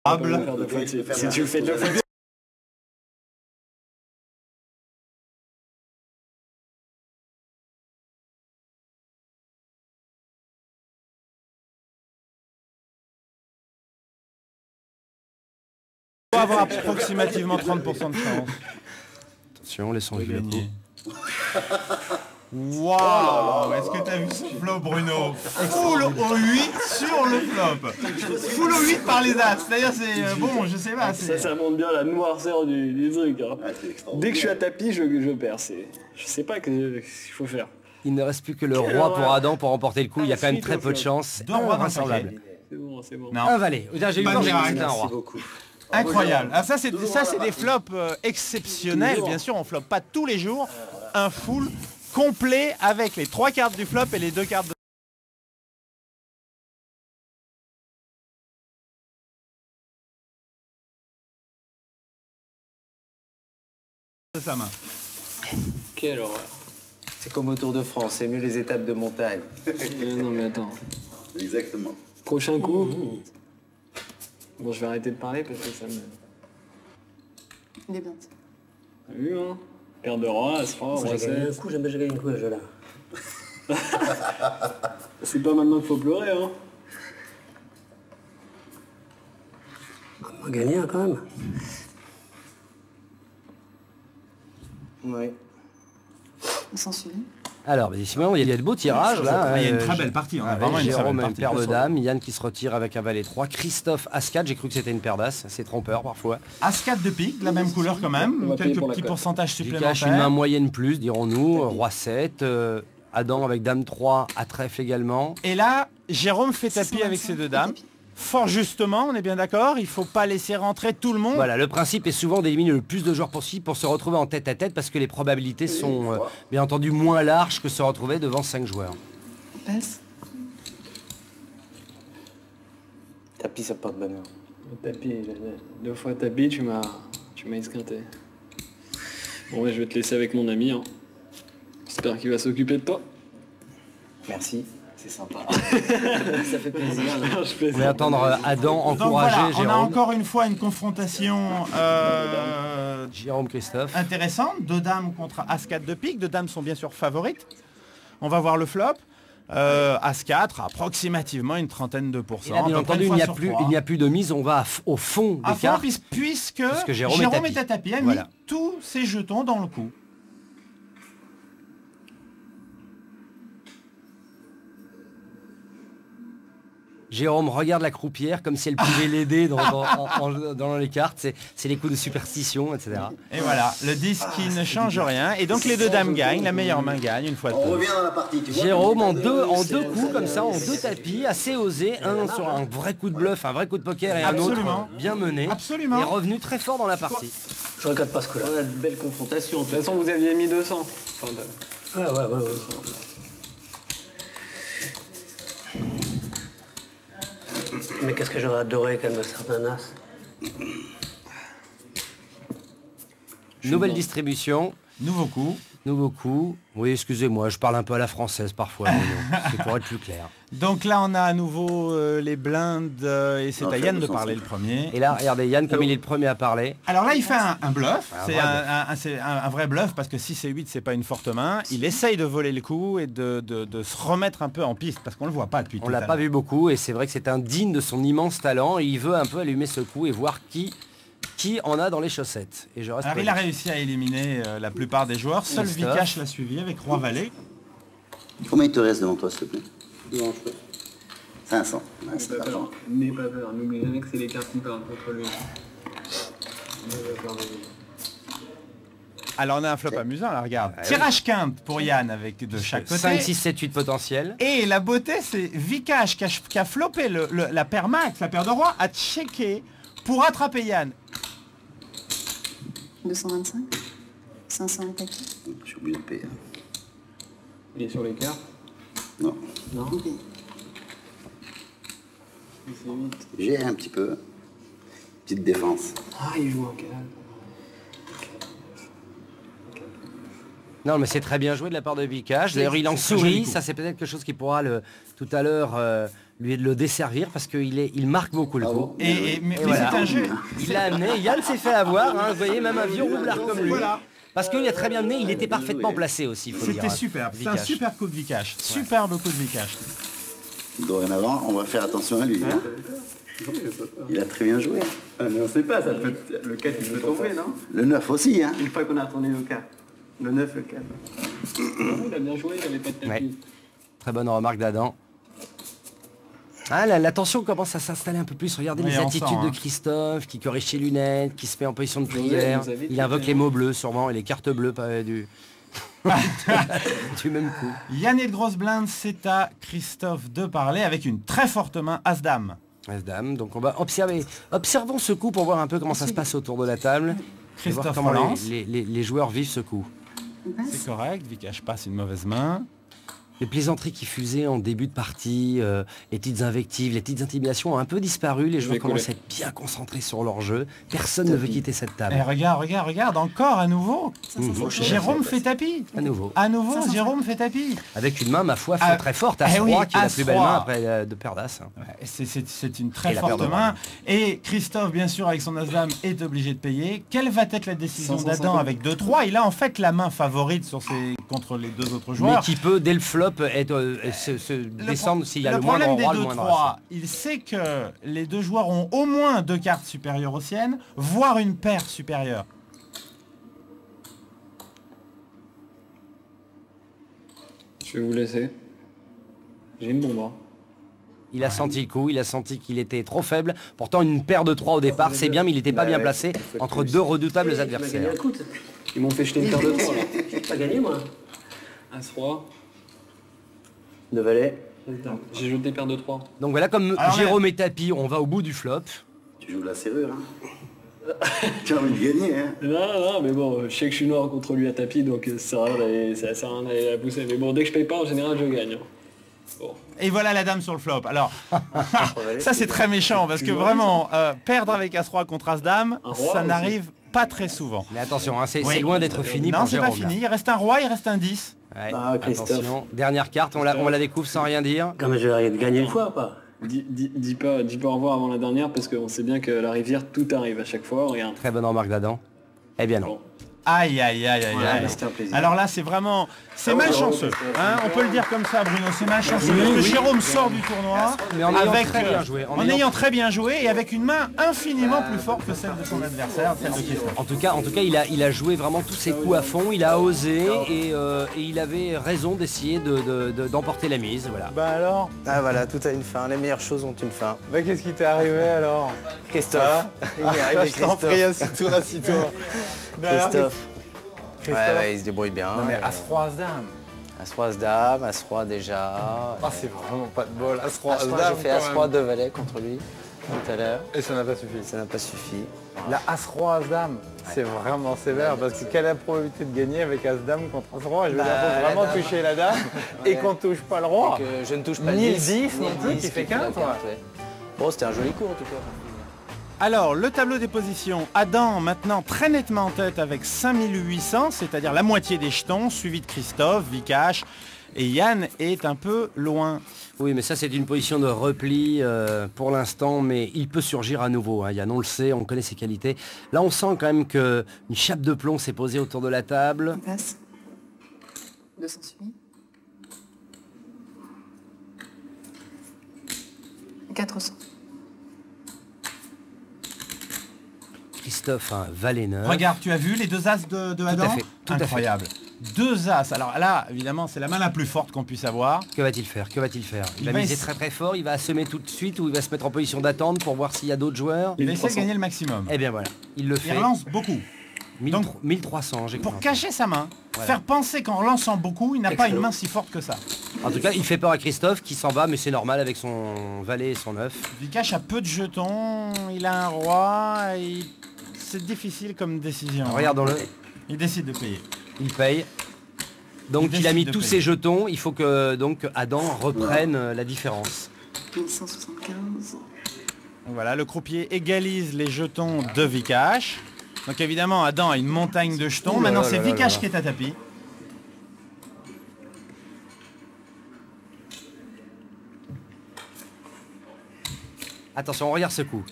Si tu le fais deux fois. On va avoir approximativement 30% de chance. Attention, laissons gagner. Waouh, est-ce que t'as vu ce flop, Bruno? Full au 8 sur le flop. Full au 8 par les as. C'est-à-dire, c'est bon, je sais pas. Ça montre bien la noirceur du truc. Hein. Dès que je suis à tapis, je perds. Je sais pas qu'il faut faire. Il ne reste plus que le roi pour Adam pour remporter le coup. Il y a quand même très peu de chance. Deux rois Invraisemblable. C'est bon, c'est bon. Un valet. J'ai eu peur, j'ai cru que c'était un roi. Incroyable. Ah, ça, c'est des flops exceptionnels. Bien sûr, on floppe pas tous les jours. Un full complet avec les 3 cartes du flop et les 2 cartes de sa main. Quelle horreur. C'est comme au Tour de France, c'est mieux les étapes de montagne. Non mais attends. Exactement. Prochain coup. Bon, je vais arrêter de parler parce que ça me... Il est bien. T'as vu, hein? Paire de roi, as roi, roi 7. coup, j'aime bien gagner un coup à ce jeu-là. C'est pas maintenant qu'il faut pleurer, hein? On va gagner quand même. Oui. On s'en suit. Alors, Simon, il y a de beaux tirages là. Il y a une très belle partie. On a vraiment une très Jérôme, belle une partie. paire de dames. Yann qui se retire avec un valet 3. Christophe, As-4. J'ai cru que c'était une paire d'As. C'est trompeur parfois. As-4 de pique, de la même couleur quand On même. va payer Quelques pour la petits cote. pourcentages Du cash, une main supplémentaires. moyenne plus, dirons-nous. Roi 7. Adam avec dame 3 à trèfle également. Et là, Jérôme fait tapis avec ses 2 dames. Fort justement, on est bien d'accord. Il faut pas laisser rentrer tout le monde. Voilà, le principe est souvent d'éliminer le plus de joueurs possible pour se retrouver en tête à tête parce que les probabilités sont bien entendu moins larges que se retrouver devant 5 joueurs. Passe. Tapis, ça porte bonheur. Tapis, 2 fois tapis, tu m'as esquinté. Bon, ouais, je vais te laisser avec mon ami. Hein. J'espère qu'il va s'occuper de toi. Merci, c'est sympa. Ça fait plaisir. On va attendre Adam Donc encourager voilà, on a Jérôme. encore une fois une confrontation Jérôme Christophe. intéressante. 2 dames contre As-4 de pique. 2 dames sont bien sûr favorites. On va voir le flop. As-4, approximativement une trentaine de pourcents. Et là, bien à peu près entendu, une il n'y fois a sur plus, 3. il n'y a plus de mise. On va au fond des À fond, cartes. puisque Jérôme Jérôme est est à tapis, a mis Voilà. tous ses jetons dans le coup. Jérôme regarde la croupière comme si elle pouvait l'aider dans les cartes. C'est les coups de superstition, etc. Et voilà, le 10 qui ne change rien. Et donc les 2 dames gagnent, la meilleure main gagne une fois de On plus. revient dans la partie. Tu vois, Jérôme en comme deux coups comme ça, en 2 tapis, assez osé, un sur un vrai coup de bluff, un vrai coup de poker et un Absolument. autre bien mené. Absolument. Et revenu très fort dans la partie. Je regarde pas ce coup-là. On a de belles confrontations. De toute façon, vous aviez mis 200. Enfin, Ouais. Mais qu'est-ce que j'aurais adoré qu'elle me serve un as. Nouvelle distribution, Nouveau coup. nouveau coup. Oui, excusez-moi, je parle un peu à la française parfois, mais non, c'est pour être plus clair. Donc là on a à nouveau les blindes et c'est Non, à Yann de attention, parler le premier. Et là, regardez, Yann, comme il est le premier à parler, Alors là il fait un bluff, Un c'est vrai c'est un vrai bluff parce que 6 et 8 c'est pas une forte main. Il essaye de voler le coup et de se remettre un peu en piste parce qu'on le voit pas depuis on tout l'a à pas l'heure. vu beaucoup et c'est vrai que c'est indigne de son immense talent et il veut un peu allumer ce coup et voir qui en a dans les chaussettes. Et je reste Alors il a réussi à éliminer la plupart des joueurs, seul Christophe. Vikash l'a suivi avec Roi Valet. Combien il te reste devant toi, s'il te plaît non, je peux. 500. Ouais, N'aie c'est pas pas peur. N'aie pas peur. N'oublie jamais que c'est les cartes qui parlent contre lui. Alors on a un flop amusant là, regarde. Tirage quinte pour Yann avec de chaque côté. 5, 6, 7, 8 potentiels. Et la beauté, c'est Vikash qui a flopé la paire max, la paire de roi, a checké pour attraper Yann. 225. 500 et paquet. J'ai oublié de payer. Il est sur les cartes. Non. Ok. C'est 8. J'ai un petit peu. Petite défense. Ah, il joue en calme. Non, mais c'est très bien joué de la part de Vikash. D'ailleurs, il en sourit. Ça, c'est peut-être quelque chose qui pourra tout à l'heure lui le desservir parce qu'il marque beaucoup le coup. Mais voilà. c'est un jeu. Il l'a amené, Yann s'est fait avoir, hein, vous voyez, même un vieux roublard comme lui. Voilà. Parce qu'il a très bien amené, il était parfaitement placé aussi, il faut le dire. C'était superbe, c'est un Vikash. super coup de Vikash. Superbe coup de Vikash. Dorénavant, on va faire attention à lui. Hein. Il a très bien joué. Ah, mais on sait pas, ça peut le 4 il peut tomber, non? Le 9 aussi, hein. Une fois qu'on a retourné le 4. Le 9, le 4. Il a bien joué, il avait pas de tapis. Ouais. Très bonne remarque d'Adam. Ah, la tension commence à s'installer un peu plus. Regardez Oui, les on attitudes sent, hein. de Christophe qui corrige ses lunettes, qui se met en position de Vous prière. avez Il invoque tout les fait. mots bleus sûrement et les cartes bleues pas du... du même coup. Yann et de grosse blinde, c'est à Christophe de parler avec une très forte main As-Dame. As-Dame, donc on va observer. Observons ce coup pour voir un peu comment ça se passe autour de la table. Et voir Christophe comment relance. les joueurs vivent ce coup. On passe. C'est correct, Vikash passe une mauvaise main. Les plaisanteries qui fusaient en début de partie, les petites invectives, les petites intimidations ont un peu disparu. Les joueurs vais coller. commencent à être bien concentrés sur leur jeu. Personne ne veut quitter cette table. Et regarde, encore à nouveau. 550. Jérôme fait tapis. À nouveau. À nouveau, 550. Jérôme fait tapis. Avec une main, ma foi, Ah, très forte. eh As-Roi, oui, qui est la plus belle As-Roi. main après de Paire d'As. hein. Ouais, c'est une très Et la paire forte de main. reine. Et Christophe, bien sûr, avec son As-Dame, est obligé de payer. Quelle va être la décision 550. d'Adam avec 2-3? Il a en fait la main favorite contre les deux autres Mais joueurs. qui peut, dès le flop, se descendre s'il y a le moindre problème roi, des le moindre 2-3, as. il sait que les deux joueurs ont au moins 2 cartes supérieures aux siennes, voire une paire supérieure. Je vais vous laisser. J'ai une bombe. Hein. Il a senti le coup, il a senti qu'il était trop faible. Pourtant, une paire de 3 au départ, c'est bien, mais il n'était pas bien placé entre deux redoutables adversaires. Ils m'ont fait jeter une paire de 3 là. J'ai pas gagné, moi. As-Roi. De valet. J'ai jeté paire de 3. Donc voilà, comme Alors, Jérôme est tapis, on va au bout du flop. Tu joues la serrure, hein. Tu as envie de gagner, hein. Non, mais bon, je sais que je suis noir contre lui à tapis, donc ça sert à rien d'aller la pousser. Mais bon, dès que je paye pas, en général, je gagne. hein. Bon. Et voilà la dame sur le flop. Alors, ça c'est très méchant parce que vraiment, perdre avec As-Roi contre As-Dame, Un roi ça aussi. n'arrive pas très souvent. Mais attention, hein, c'est Oui. loin d'être fini Non, pour c'est Jérôme. pas fini. Il reste un roi, il reste un 10. Ouais, Ah, Christophe. attention, dernière carte, on la découvre sans rien dire. Non, mais je vais gagner une fois ou pas? Dis pas au revoir avant la dernière, parce qu'on sait bien que la rivière, tout arrive à chaque fois. Regarde. Très bonne remarque d'Adam. Eh bien non. Bon. Aïe, aïe, aïe, aïe, Voilà, aïe. c'était un plaisir. Alors là, c'est vraiment... C'est malchanceux. Hein, on peut le dire comme ça, Bruno. C'est malchanceux. Parce que Jérôme sort du tournoi Mais en ayant avec, très bien joué, en ayant très bien joué et avec une main infiniment plus forte que celle de son adversaire, celle de Christophe. En tout cas, il a joué vraiment tous ses coups à fond, il a osé et il avait raison d'essayer d'emporter la mise. Voilà. Bah alors, Ah voilà, tout a une fin, les meilleures choses ont une fin. bah qu'est-ce qui t'est arrivé alors? Christophe, il est arrivé Je t'en prie, Christophe. assis-toi. Christophe. Ouais, Christophe. ouais, il se débrouille bien. Non mais As-Roi, As-Dame. As-Roi, As-Dame, As-Roi déjà. Ah, c'est vraiment pas de bol. As-Roi, As-Roi, As-Dame, j'ai fait quand As-Roi même. de valet contre lui tout à l'heure. Et ça n'a pas suffi. Ça n'a pas suffi. La As-Roi, As-Dame, c'est vraiment sévère parce que quelle est la probabilité de gagner avec As-Dame contre As-Roi? Je veux dire, Bah, faut la vraiment dame. toucher la dame et qu'on touche pas le roi. Donc, je ne touche pas Ni le le 10 non ni le plus, 10 qui fait la 15, carte, ouais. Bon, c'était un joli coup en tout cas. Alors, le tableau des positions. Adam, maintenant, très nettement en tête avec 5800, c'est-à-dire la moitié des jetons, suivi de Christophe, Vikash. Et Yann est un peu loin. Oui, mais ça c'est une position de repli pour l'instant, mais il peut surgir à nouveau. Hein. Yann, on le sait, on connaît ses qualités. Là, on sent quand même qu'une chape de plomb s'est posée autour de la table. On passe. 200 suivi. 400. Christophe, un valet neuf. Regarde, tu as vu les deux as de Adam? fait, tout à fait. Incroyable. Deux as. Alors là, évidemment, c'est la main la plus forte qu'on puisse avoir. Que va-t-il faire? Que va-t-il faire? Il va va miser essa- très très fort, il va assommer tout de suite ou il va se mettre en position d'attente pour voir s'il y a d'autres joueurs. Il va essayer de 1300. gagner le maximum. Eh bien voilà, il le Il fait. relance beaucoup. 1300, j'ai Pour cru. cacher sa main, Voilà. faire penser qu'en relançant beaucoup, il n'a pas une main si forte que ça. En tout cas, il fait peur à Christophe qui s'en va, mais c'est normal avec son valet et son œuf. Vikash a peu de jetons, il a un roi, c'est difficile comme décision. Regardons-le, Il décide de payer. il paye. Donc Il il a mis décide de tous payer. ses jetons, il faut que donc Adam reprenne la différence. 1175. Voilà, le croupier égalise les jetons de Vikash. Donc évidemment, Adam a une montagne de jetons. Ouh là Maintenant, là c'est là là Vikash là. qui est à tapis. Attention, on regarde ce coup.